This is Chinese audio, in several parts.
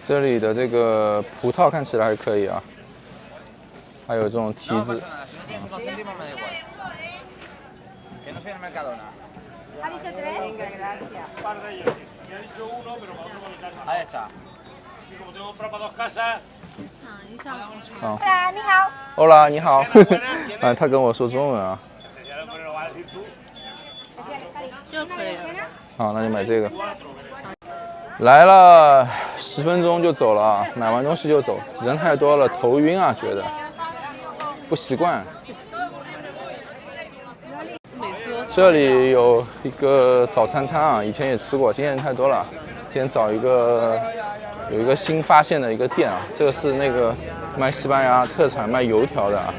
这里的这个葡萄看起来还可以啊，还有这种提子。好。你好。欧拉，你好。啊，他跟我说中文啊。就可以了。好，那就买这个。来了10分钟就走了，买完东西就走，人太多了，头晕啊，觉得不习惯。这里有一个早餐摊啊，以前也吃过，今天人太多了。今天找有一个新发现的一个店啊，这个是那个卖西班牙特产、卖油条的啊。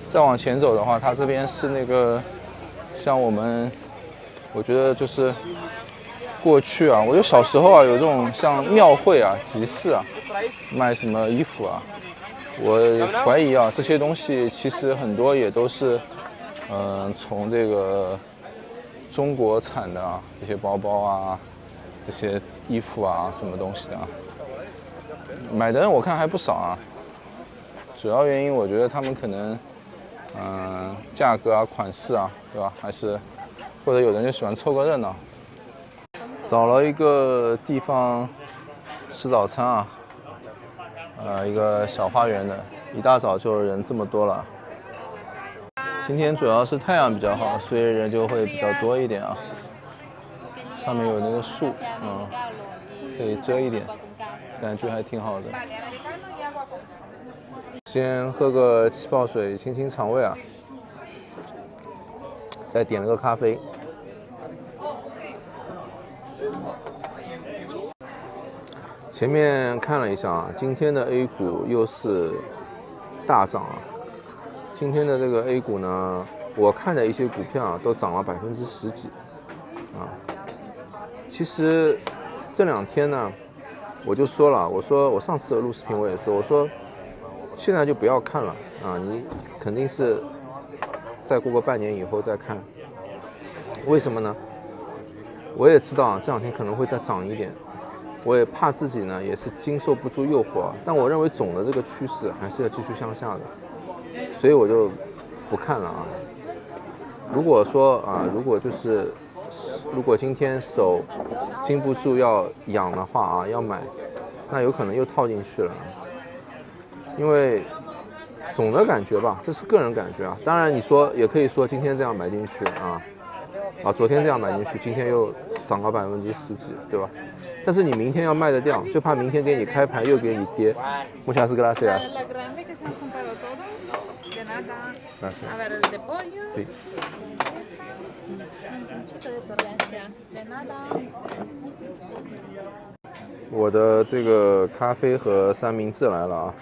再往前走的话，它这边是那个像我觉得就是过去啊，我觉得小时候啊有这种像庙会啊、集市啊，卖什么衣服啊，我怀疑啊这些东西其实很多也都是从这个中国产的啊，这些包包啊、这些衣服啊什么东西的啊，买的人我看还不少啊。主要原因我觉得他们可能价格啊、款式啊，对吧？还是或者有人就喜欢凑个热闹。找了一个地方吃早餐啊，一个小花园的，一大早就人这么多了。今天主要是太阳比较好，所以人就会比较多一点啊。上面有那个树，可以遮一点，感觉还挺好的。先喝个气泡水清清肠胃啊，再点了个咖啡。前面看了一下啊，今天的 A 股又是大涨啊。今天的这个 A 股呢，我看的一些股票啊，都涨了10%几啊。其实这2天呢，我就说了，我说我上次录视频我也说，我说现在就不要看了啊，你肯定是再过个半年以后再看。为什么呢？我也知道啊，这2天可能会再涨一点。我也怕自己呢，也是经受不住诱惑，但我认为总的这个趋势还是要继续向下的，所以我就不看了啊。如果说啊，如果今天手经不住要痒的话啊，要买，那有可能又套进去了，因为总的感觉吧，这是个人感觉啊。当然你说也可以说今天这样买进去啊，昨天这样买进去，今天又涨了10%几，对吧？但是你明天要卖得掉，就怕明天给你开盘又给你跌。Muchas gracias. Sí. 我的这个咖啡和三明治来了啊，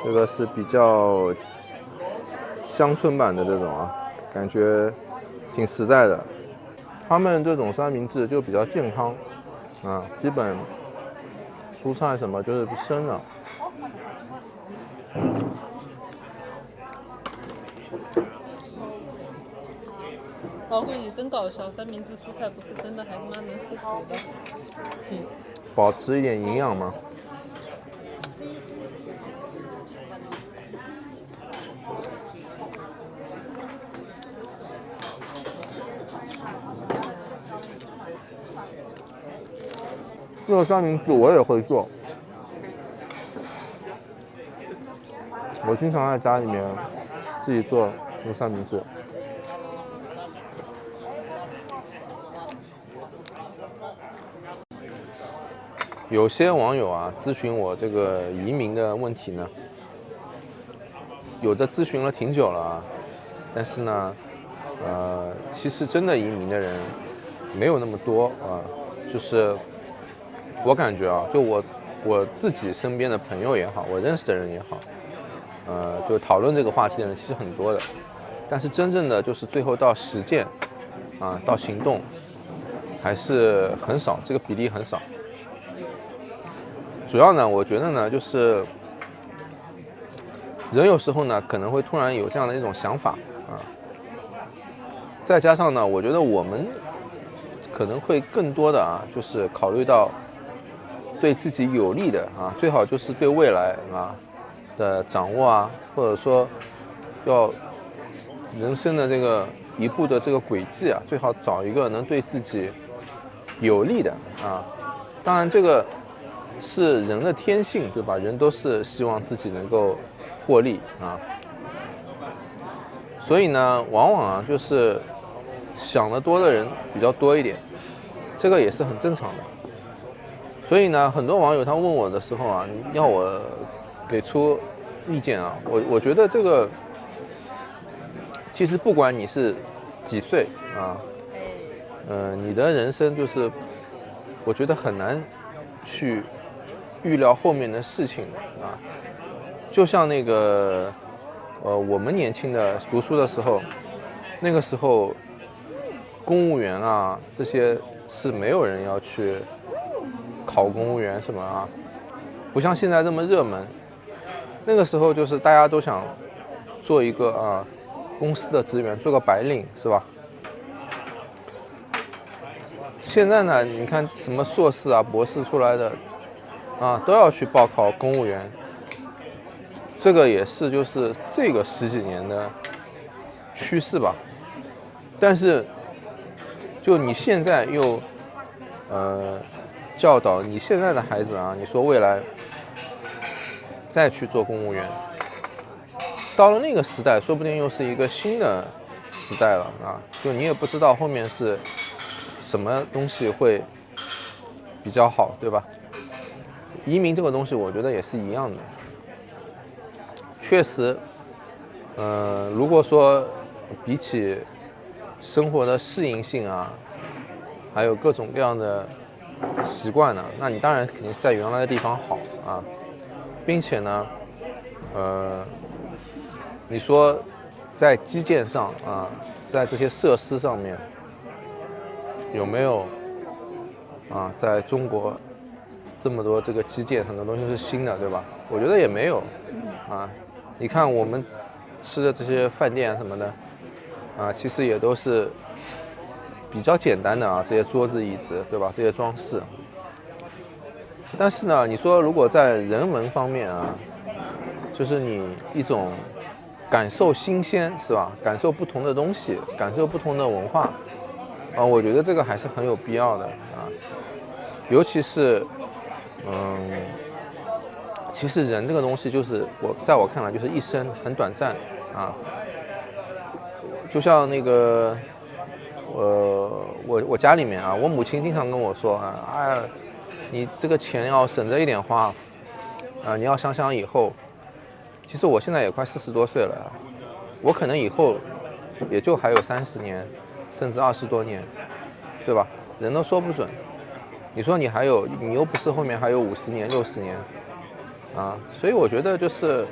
这个是比较乡村版的这种啊，感觉挺实在的。他们这种三明治就比较健康啊，基本蔬菜什么就是生的。宝贵你真搞笑，三明治蔬菜不是生的，还他妈能是熟的。保持一点营养嘛。这个三明治我也会做，我经常在家里面自己做这个三明治。有些网友啊咨询我这个移民的问题呢，有的咨询了挺久了啊，但是呢，其实真的移民的人没有那么多啊，就是我感觉啊，就我自己身边的朋友也好，我认识的人也好，就讨论这个话题的人其实很多的，但是真正的就是最后到实践啊，到行动还是很少，这个比例很少。主要呢，我觉得呢，就是人有时候呢可能会突然有这样的一种想法啊，再加上呢，我觉得我们可能会更多的就是考虑到对自己有利的最好就是对未来的掌握或者说要人生的这个一步的这个轨迹最好找一个能对自己有利的当然这个是人的天性，对吧？人都是希望自己能够获利所以呢，往往就是想得多的人比较多一点，这个也是很正常的。所以呢，很多网友他问我的时候要我给出意见我觉得这个其实不管你是几岁你的人生就是我觉得很难去预料后面的事情就像那个我们年轻的读书的时候，那个时候公务员这些是没有人要去考公务员什么不像现在这么热门。那个时候就是大家都想做一个公司的职员，做个白领，是吧？现在呢，你看什么硕士博士出来的都要去报考公务员，这个也是就是这个十几年的趋势吧。但是就你现在又教导你现在的孩子你说未来再去做公务员，到了那个时代说不定又是一个新的时代了就你也不知道后面是什么东西会比较好，对吧？移民这个东西我觉得也是一样的，确实如果说比起生活的适应性还有各种各样的习惯那你当然肯定是在原来的地方好并且呢你说在基建上在这些设施上面有没有在中国这么多这个基建很多东西是新的，对吧？我觉得也没有你看我们吃的这些饭店什么的其实也都是比较简单的这些桌子椅子，对吧？这些装饰。但是呢，你说如果在人文方面就是你一种感受新鲜，是吧？感受不同的东西，感受不同的文化我觉得这个还是很有必要的尤其是其实人这个东西就是在我看来就是一生很短暂就像那个我家里面我母亲经常跟我说你这个钱要省着一点花你要想想以后。其实我现在也快40多岁了我可能以后也就还有30年甚至20多年，对吧？人都说不准。你说你又不是后面还有50年60年所以我觉得就是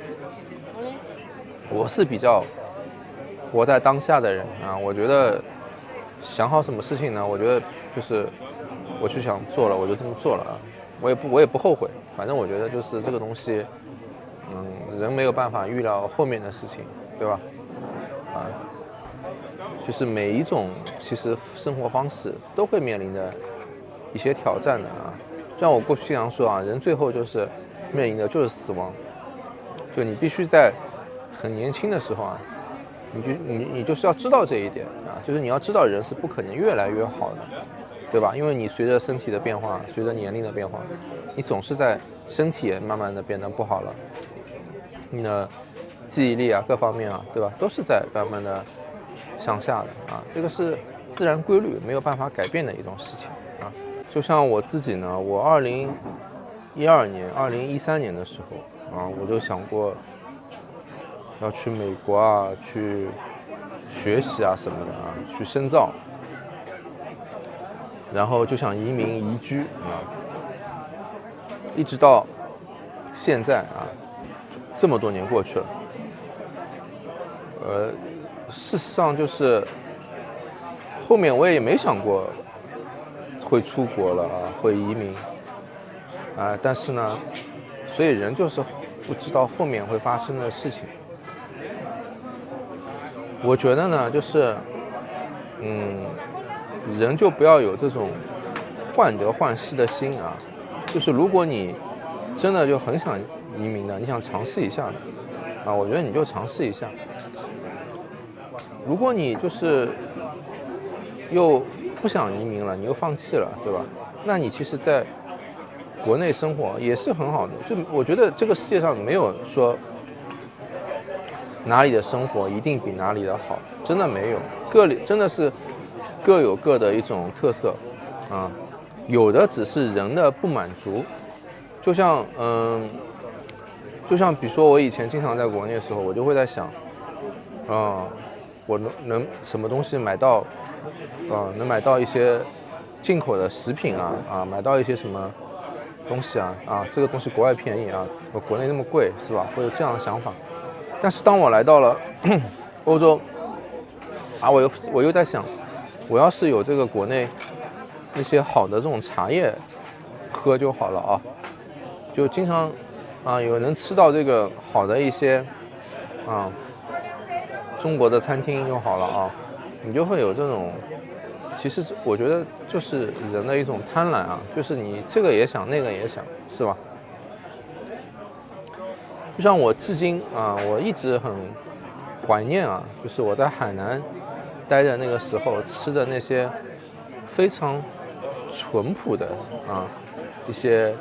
我是比较活在当下的人我觉得想好什么事情呢，我觉得就是我去想做了我就这么做了我也不后悔。反正我觉得就是这个东西人没有办法预料后面的事情，对吧就是每一种其实生活方式都会面临着一些挑战的就像我过去经常说人最后就是面临的就是死亡。就你必须在很年轻的时候你就是要知道这一点就是你要知道人是不可能越来越好的，对吧？因为你随着身体的变化，随着年龄的变化，你总是在身体也慢慢的变得不好了，你的记忆力各方面对吧，都是在慢慢的向下的这个是自然规律，没有办法改变的一种事情就像我自己呢，我2012年、2013年的时候我就想过要去美国去学习什么的去深造，然后就想移民移居一直到现在这么多年过去了事实上就是后面我也没想过会出国了会移民但是呢所以人就是不知道后面会发生的事情。我觉得呢就是人就不要有这种患得患失的心啊。就是如果你真的就很想移民的，你想尝试一下的啊，我觉得你就尝试一下。如果你就是又不想移民了，你又放弃了，对吧？那你其实在国内生活也是很好的。就我觉得这个世界上没有说哪里的生活一定比哪里的好，真的没有，真的是各有各的一种特色啊。有的只是人的不满足，就像比如说我以前经常在国内的时候，我就会在想，我能什么东西买到，能买到一些进口的食品啊，买到一些什么东西啊，这个东西国外便宜啊，国内那么贵是吧？会有这样的想法。但是当我来到了欧洲，我又在想，我要是有这个国内那些好的这种茶叶喝就好了啊，就经常有能吃到这个好的一些中国的餐厅就好了啊，你就会有这种，其实我觉得就是人的一种贪婪啊，就是你这个也想那个也想，是吧？就像我至今我一直很怀念就是我在海南待的那个时候吃的那些非常淳朴的一些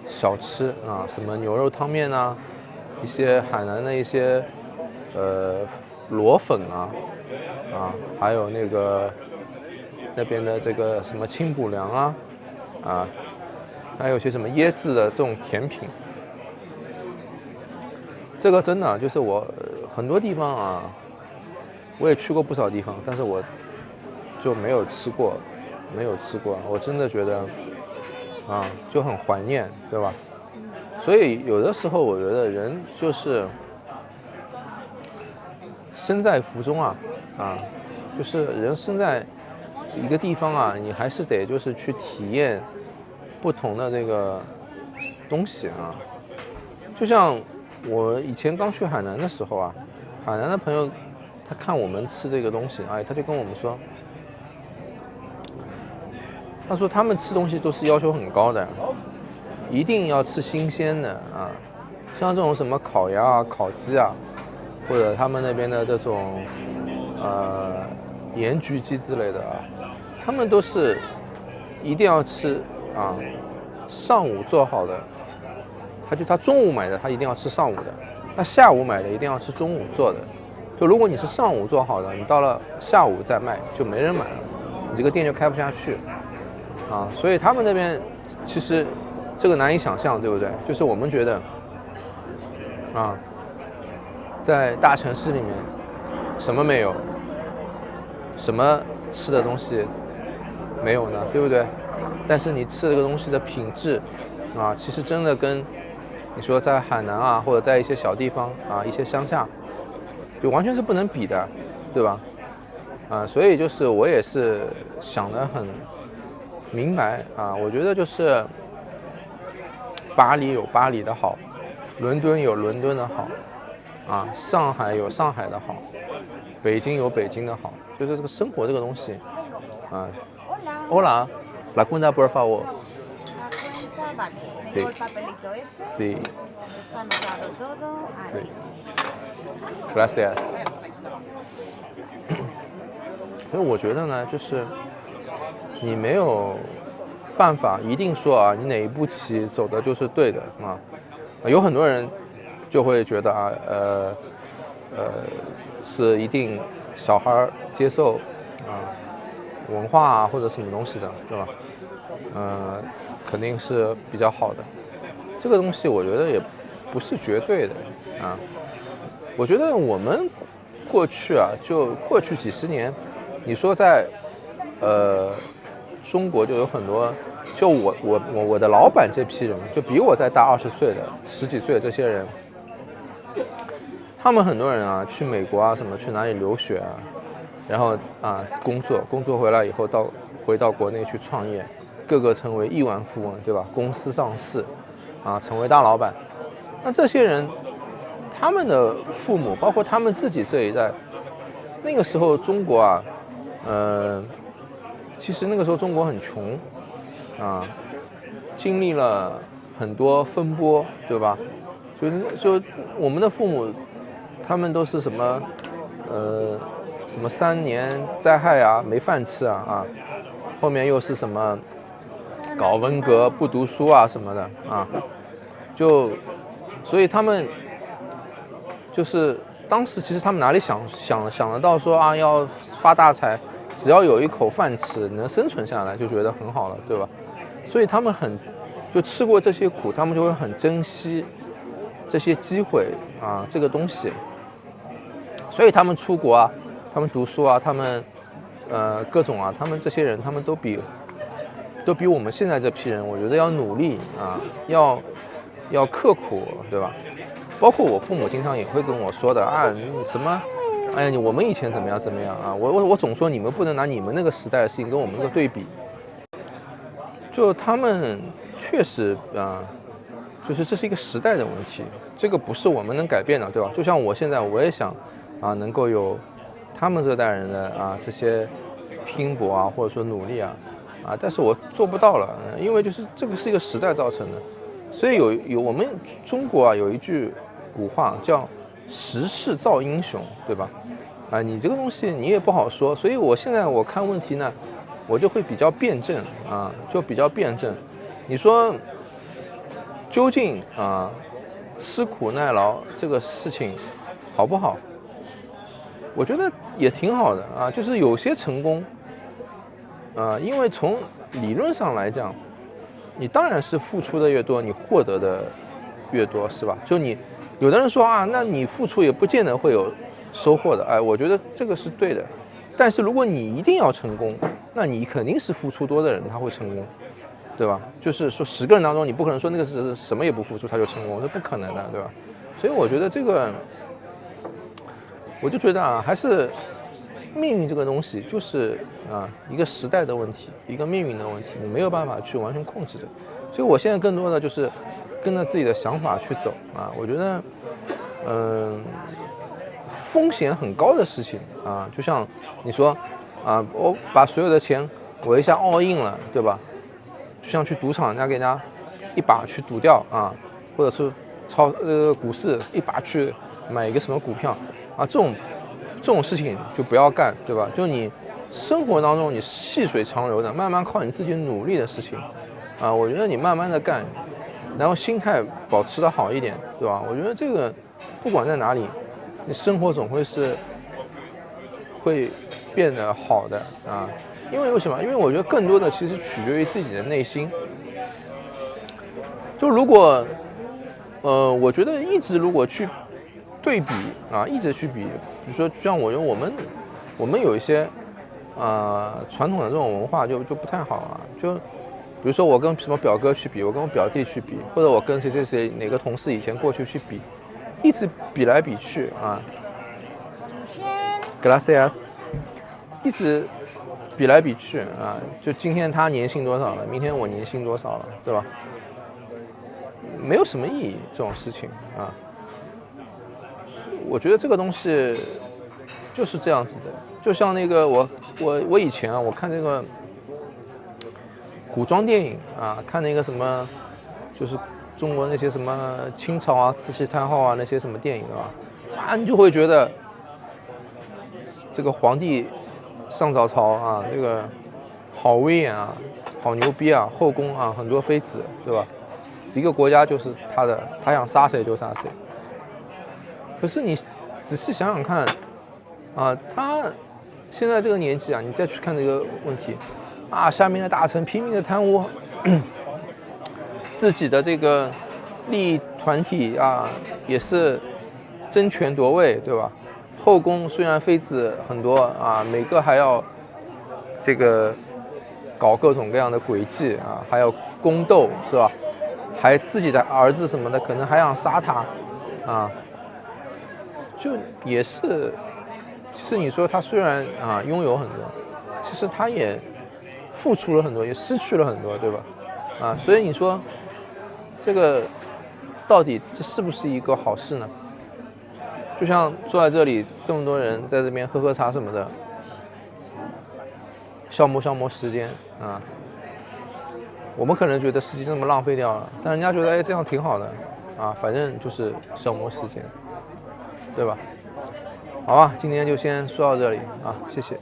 小吃什么牛肉汤面一些海南的一些螺粉还有那边的这个什么清补凉还有些什么椰子的这种甜品。这个真的就是我很多地方我也去过不少地方，但是我就没有吃过。我真的觉得就很怀念，对吧？所以有的时候我觉得人就是身在福中就是人生在一个地方你还是得就是去体验不同的这个东西就像我以前刚去海南的时候海南的朋友他看我们吃这个东西他就跟我们说，他说他们吃东西都是要求很高的，一定要吃新鲜的像这种什么烤鸭烤鸡或者他们那边的这种盐焗鸡之类的他们都是一定要吃上午做好的，他中午买的他一定要吃上午的，那下午买的一定要吃中午做的。就如果你是上午做好的，你到了下午再卖就没人买了，你这个店就开不下去所以他们那边其实这个难以想象，对不对？就是我们觉得在大城市里面什么没有，什么吃的东西没有呢，对不对？但是你吃这个东西的品质其实真的跟你说在海南或者在一些小地方一些乡下就完全是不能比的，对吧？所以就是我也是想得很明白我觉得就是巴黎有巴黎的好，伦敦有伦敦的好上海有上海的好，北京有北京的好，就是这个生活这个东西Hola, la cuenta por favor. La cuenta, vale. Sí. Tengo el papelito ese. Sí, Está anotado todo. sí. Ahí. Gracias. Perfecto. 所以我觉得呢，就是你没有办法一定说你哪一步棋走的就是对的有很多人就会觉得是一定小孩接受文化或者什么东西的，对吧？肯定是比较好的。这个东西我觉得也不是绝对的我觉得我们过去就过去几十年，你说在中国就有很多，就我的老板这批人，就比我再大20岁的10几岁的这些人，他们很多人去美国什么去哪里留学然后工作回来以后回到国内去创业，个个成为亿万富翁，对吧？公司上市成为大老板。那这些人他们的父母包括他们自己这一代，那个时候中国其实那个时候中国很穷啊，经历了很多风波，对吧？就我们的父母，他们都是什么什么3年灾害啊，没饭吃啊，后面又是什么搞文革不读书啊什么的啊，所以他们就是当时其实他们哪里想得到说啊要发大财，只要有一口饭吃能生存下来就觉得很好了，对吧？所以他们就吃过这些苦，他们就会很珍惜这些机会啊，这个东西。所以他们出国啊，他们读书啊，他们各种啊，他们这些人他们都比我们现在这批人，我觉得要努力啊，要刻苦，对吧？包括我父母经常也会跟我说的啊，你什么，哎呀，我们以前怎么样啊？我总说你们不能拿你们那个时代的事情跟我们那个对比。就他们确实就是这是一个时代的问题，这个不是我们能改变的，对吧？就像我现在我也想能够有他们这代人的这些拼搏啊，或者说努力啊，但是我做不到了，因为就是这个是一个时代造成的。所以有我们中国有一句古话叫时势造英雄，对吧？你这个东西你也不好说，所以我现在我看问题呢，我就会比较辩证就比较辩证。你说究竟吃苦耐劳这个事情好不好？我觉得也挺好的就是有些成功因为从理论上来讲，你当然是付出的越多，你获得的越多，是吧？就你有的人说那你付出也不见得会有收获的，我觉得这个是对的。但是如果你一定要成功，那你肯定是付出多的人他会成功，对吧？就是说10个人当中，你不可能说那个是什么也不付出他就成功，这不可能的，对吧？所以我觉得这个，我就觉得还是命运这个东西就是一个时代的问题，一个命运的问题，你没有办法去完全控制的。所以我现在更多的就是跟着自己的想法去走我觉得风险很高的事情就像你说我把所有的钱我一下 all in 了，对吧？就像去赌场，人家给人家一把去赌掉或者是股市一把去买一个什么股票这种事情就不要干，对吧？就你生活当中你细水长流的，慢慢靠你自己努力的事情我觉得你慢慢的干，然后心态保持的好一点，对吧？我觉得这个不管在哪里，你生活总会变得好的因为什么？因为我觉得更多的其实取决于自己的内心。就如果我觉得一直如果去对比一直去比，比如说像我们有一些传统的这种文化就不太好就比如说我跟什么表哥去比，我跟我表弟去比，或者我跟谁哪个同事以前过去比，一直比来比去Gracias， 一直比来比去就今天他年薪多少了，明天我年薪多少了，对吧？没有什么意义这种事情我觉得这个东西就是这样子的，就像那个我以前我看那个古装电影看那个什么，就是中国那些什么清朝慈禧太后那些什么电影你就会觉得这个皇帝上早朝这个好威严好牛逼后宫很多妃子，对吧？一个国家就是他的，他想杀谁就杀谁。可是你仔细想想看他现在这个年纪你再去看这个问题下面的大臣拼命的贪污自己的这个利益团体也是争权夺位，对吧？后宫虽然妃子很多每个还要这个搞各种各样的诡计还要宫斗，是吧？还自己的儿子什么的可能还想杀他就也是，其实你说他虽然拥有很多，其实他也付出了很多，也失去了很多，对吧？所以你说这个到底这是不是一个好事呢？就像坐在这里这么多人在这边喝喝茶什么的，消磨时间啊。我们可能觉得时间这么浪费掉了，但人家觉得哎这样挺好的啊，反正就是消磨时间，对吧？好吧，今天就先说到这里啊，谢谢。